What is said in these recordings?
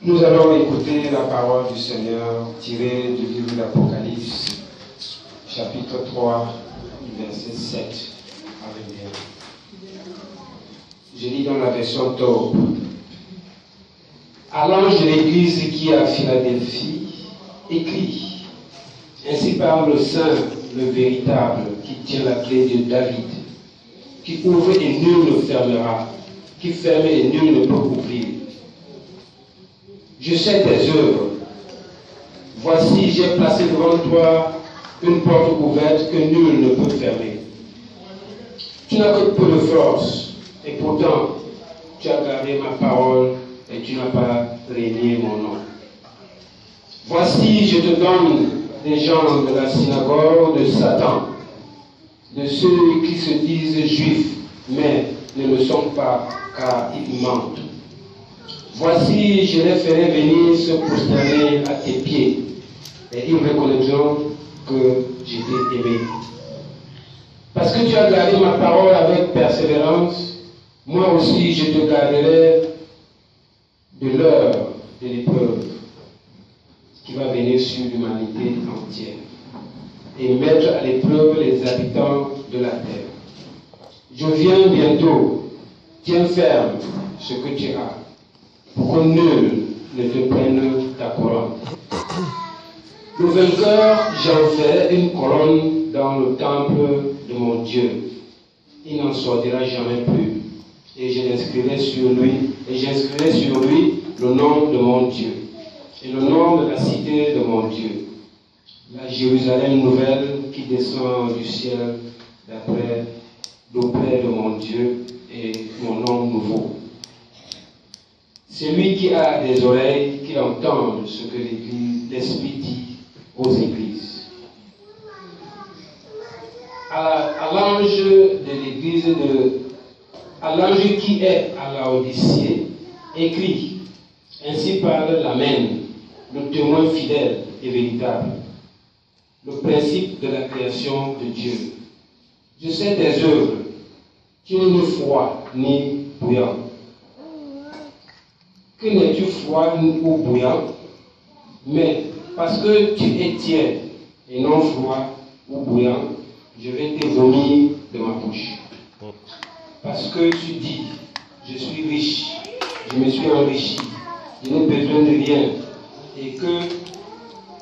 Nous allons écouter la parole du Seigneur tirée du livre de l'Apocalypse, chapitre 3, verset 7 à 21. Je lis dans la version Taube. À l'ange de l'église qui est à Philadelphie, écrit: ainsi parle le Saint, le véritable, qui tient la clé de David, qui ouvre et nul ne fermera, qui ferme et nul ne peut ouvrir. Je sais tes œuvres. Voici, j'ai placé devant toi une porte ouverte que nul ne peut fermer. Tu n'as que peu de force, et pourtant, tu as gardé ma parole et tu n'as pas renié mon nom. Voici, je te donne des gens de la synagogue de Satan, de ceux qui se disent juifs, mais ne le sont pas, car ils mentent. Voici, je les ferai venir se prosterner à tes pieds, et ils reconnaîtront que je t'ai aimé. Parce que tu as gardé ma parole avec persévérance, moi aussi je te garderai de l'heure de l'épreuve qui va venir sur l'humanité entière et mettre à l'épreuve les habitants de la terre. Je viens bientôt, tiens ferme ce que tu as, pour que nul ne te prenne ta couronne. Le vainqueur, j'en ferai une couronne dans le temple de mon Dieu. Il n'en sortira jamais plus. Et j'inscrirai sur lui le nom de mon Dieu et le nom de la cité de mon Dieu, la Jérusalem nouvelle qui descend du ciel d'auprès de mon Dieu et mon nom nouveau. Celui qui a des oreilles, qu'il entende ce que l'Esprit dit aux églises. À l'ange de l'église à l'ange qui est à Laodicée, écrit: ainsi parle l'Amen, le témoin fidèle et véritable, le principe de la création de Dieu. Je sais tes œuvres, tu n'es ni froid ni bouillant. Que n'es-tu froid ou bouillant? Mais parce que tu es tiède et non froid ou bouillant, je vais te vomir de ma bouche. Parce que tu dis: je suis riche, je me suis enrichi, je n'ai besoin de rien, et que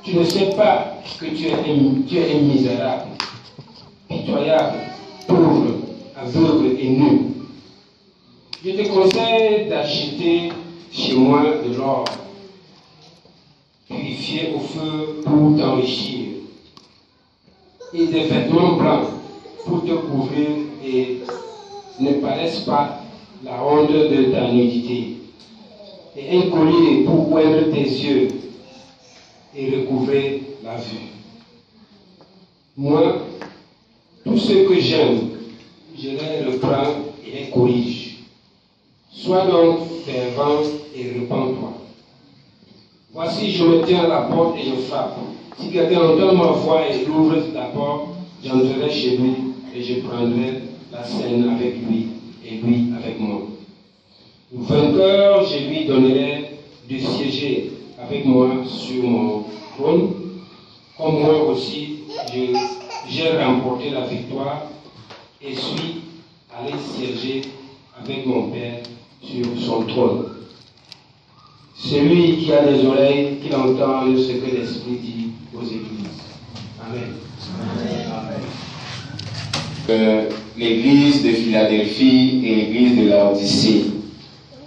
tu ne sais pas que tu es un misérable, pitoyable, pauvre, aveugle et nu. Je te conseille d'acheter chez moi de l'or, purifié au feu pour t'enrichir, et des vêtements blancs pour te couvrir et ne paraissent pas la honte de ta nudité, et un collier pour oindre tes yeux et recouvrer la vue. Moi, tous ceux que j'aime, je les reprends et les corrige. Sois donc fervent et repens-toi. Voici, je me tiens à la porte et je frappe. Si quelqu'un entend ma voix et ouvre la porte, j'entrerai chez lui et je prendrai la scène avec lui et lui avec moi. Le vainqueur, je lui donnerai de siéger avec moi sur mon trône, comme moi aussi j'ai remporté la victoire et suis allé siéger avec mon Père sur son trône. Celui qui a des oreilles, qu'il entende ce que l'Esprit dit aux églises. Amen. Amen. L'église de Philadelphie et l'église de Laodicée,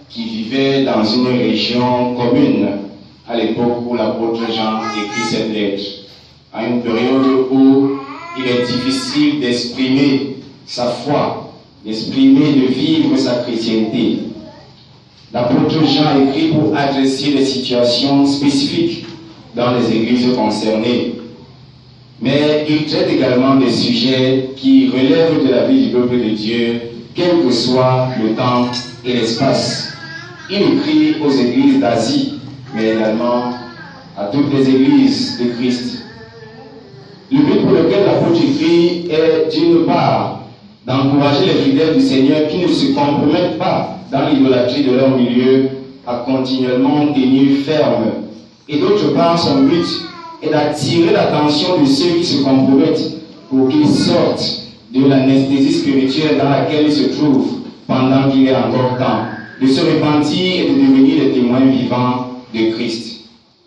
qui vivaient dans une région commune à l'époque où l'apôtre Jean écrit cette lettre, à une période où il est difficile d'exprimer sa foi, d'exprimer, de vivre sa chrétienté. L'apôtre Jean écrit pour adresser des situations spécifiques dans les églises concernées. Mais il traite également des sujets qui relèvent de la vie du peuple de Dieu, quel que soit le temps et l'espace. Il écrit aux églises d'Asie, mais également à toutes les églises de Christ. Le but pour lequel l'apôtre écrit est d'une part d'encourager les fidèles du Seigneur qui ne se compromettent pas dans l'idolâtrie de leur milieu, à continuellement tenir ferme. Et d'autre part, son but est d'attirer l'attention de ceux qui se compromettent pour qu'ils sortent de l'anesthésie spirituelle dans laquelle ils se trouvent pendant qu'il est encore temps, de se repentir et de devenir les témoins vivants de Christ.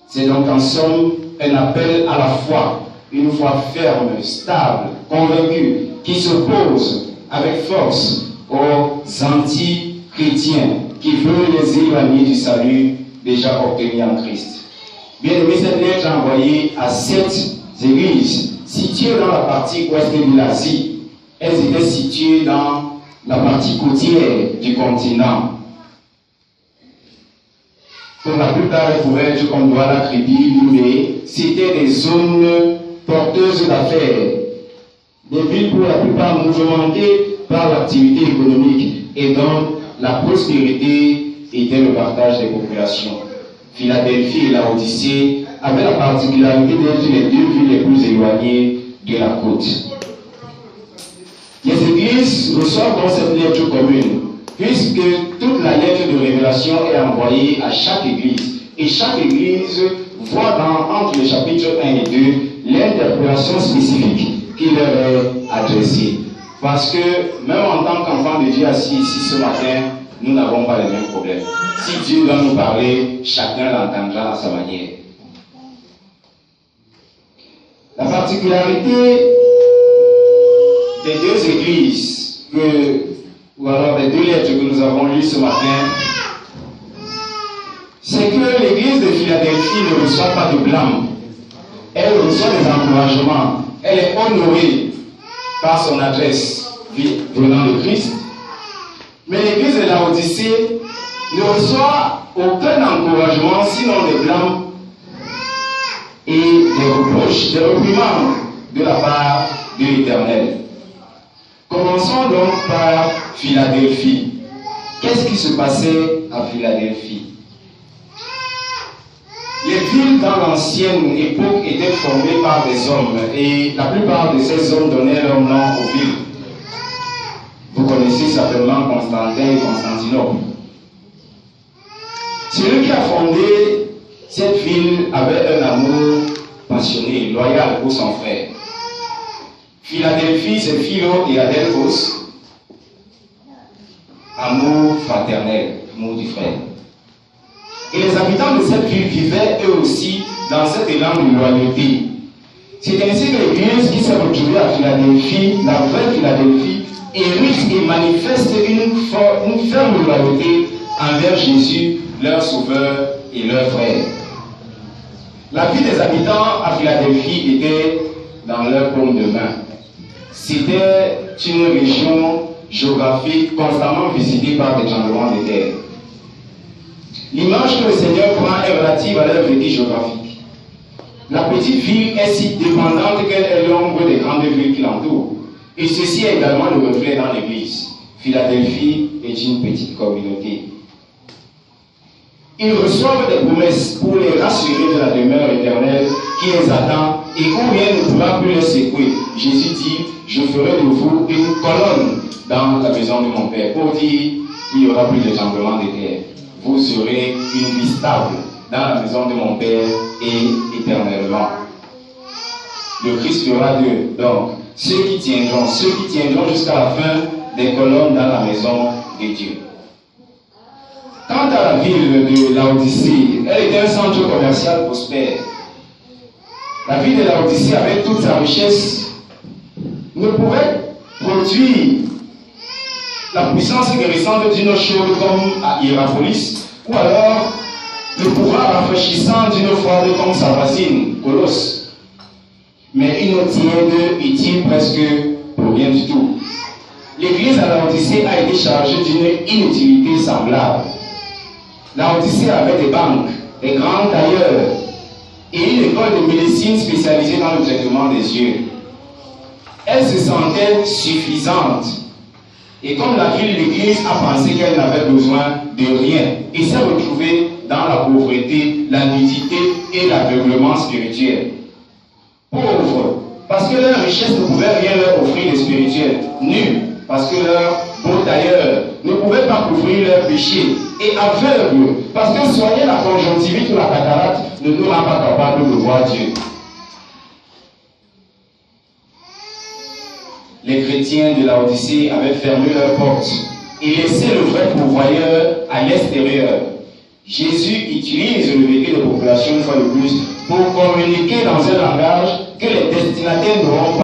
C'est donc en somme un appel à la foi, une foi ferme, stable, convaincue, qui s'oppose avec force aux anti-chrétiens qui veulent les éloigner du salut déjà obtenu en Christ. Bien aimé, cette lettre est envoyée à 7 églises situées dans la partie ouest de l'Asie. Elles étaient situées dans la partie côtière du continent. Pour la plupart, elles pouvaient être comme Douala, Kribi, mais c'était des zones porteuses d'affaires. Des villes pour la plupart mouvementées par l'activité économique et dont la prospérité était le partage des populations. Philadelphie et Laodicée avaient la particularité d'être les deux villes les plus éloignées de la côte. Les églises reçoivent donc cette lettre commune, puisque toute la lettre de révélation est envoyée à chaque église. Et chaque église voit entre les chapitres 1 et 2 l'interprétation spécifique qui leur est adressée. Parce que même en tant qu'enfant de Dieu assis ici ce matin, nous n'avons pas les mêmes problèmes. Si Dieu doit nous parler, chacun l'entendra à sa manière. La particularité des deux églises, ou alors des deux lettres que nous avons lues ce matin, c'est que l'église de Philadelphie ne reçoit pas de blâme. Elle reçoit des encouragements. Elle est honorée par son adresse venant de Christ. Mais l'église de Laodicée ne reçoit aucun encouragement, sinon des blâmes et des reproches, des réprimandes de la part de l'Éternel. Commençons donc par Philadelphie. Qu'est-ce qui se passait à Philadelphie? Les villes dans l'ancienne époque étaient formées par des hommes et la plupart de ces hommes donnaient leur nom aux villes. Vous connaissez certainement Constantin et Constantinople. Celui qui a fondé cette ville avait un amour passionné, loyal pour son frère. Philadelphie, c'est Philo et Adelphos. Amour fraternel, amour du frère. Et les habitants de cette ville vivaient eux aussi dans cet élan de loyauté. C'est ainsi que l'église qui s'est retrouvée à Philadelphie, la vraie Philadelphie, hérite et manifeste une ferme loyauté envers Jésus, leur sauveur et leur frère. La vie des habitants à Philadelphie était dans leur paume de main. C'était une région géographique constamment visitée par des tremblements de terre. L'image que le Seigneur prend est relative à leur vécu géographique. La petite ville est si dépendante qu'elle est l'ombre des grandes villes qui l'entourent. Et ceci est également le reflet dans l'Église. Philadelphie est une petite communauté. Ils reçoivent des promesses pour les rassurer de la demeure éternelle qui les attend et où rien ne pourra plus les secouer. Jésus dit, je ferai de vous une colonne dans la maison de mon Père. Pour dire, il n'y aura plus de tremblement de terre. Vous serez une vie stable dans la maison de mon Père et éternellement. Le Christ fera d'eux, donc, ceux qui tiendront jusqu'à la fin des colonnes dans la maison de Dieu. Quant à la ville de Laodicée, elle était un centre commercial prospère. La ville de Laodicée, avec toute sa richesse, ne pouvait produire la puissance guérissante d'une chaude comme à Hierapolis, ou alors le pouvoir rafraîchissant d'une froide comme sa voisine, Colosse. Mais une eau tiède est-il presque pour rien du tout. L'église à Laodicée a été chargée d'une inutilité semblable. Laodicée avait des banques, des grands tailleurs et une école de médecine spécialisée dans le traitement des yeux. Elle se sentait suffisante. Et comme la ville, l'église a pensé qu'elle n'avait besoin de rien et s'est retrouvée dans la pauvreté, la nudité et l'aveuglement spirituel. Pauvres, parce que leur richesse ne pouvait rien leur offrir de spirituel. Nus, parce que leurs beaux tailleurs ne pouvaient pas couvrir leurs péchés, et aveugles, parce que soigner la conjonctivite ou la cataracte ne nous rend pas capables de voir Dieu. Les chrétiens de Laodicée avaient fermé leurs portes et laissé le vrai pourvoyeur à l'extérieur. Jésus utilise le vécu de population une fois de plus pour communiquer dans un langage que les destinataires n'auront pas.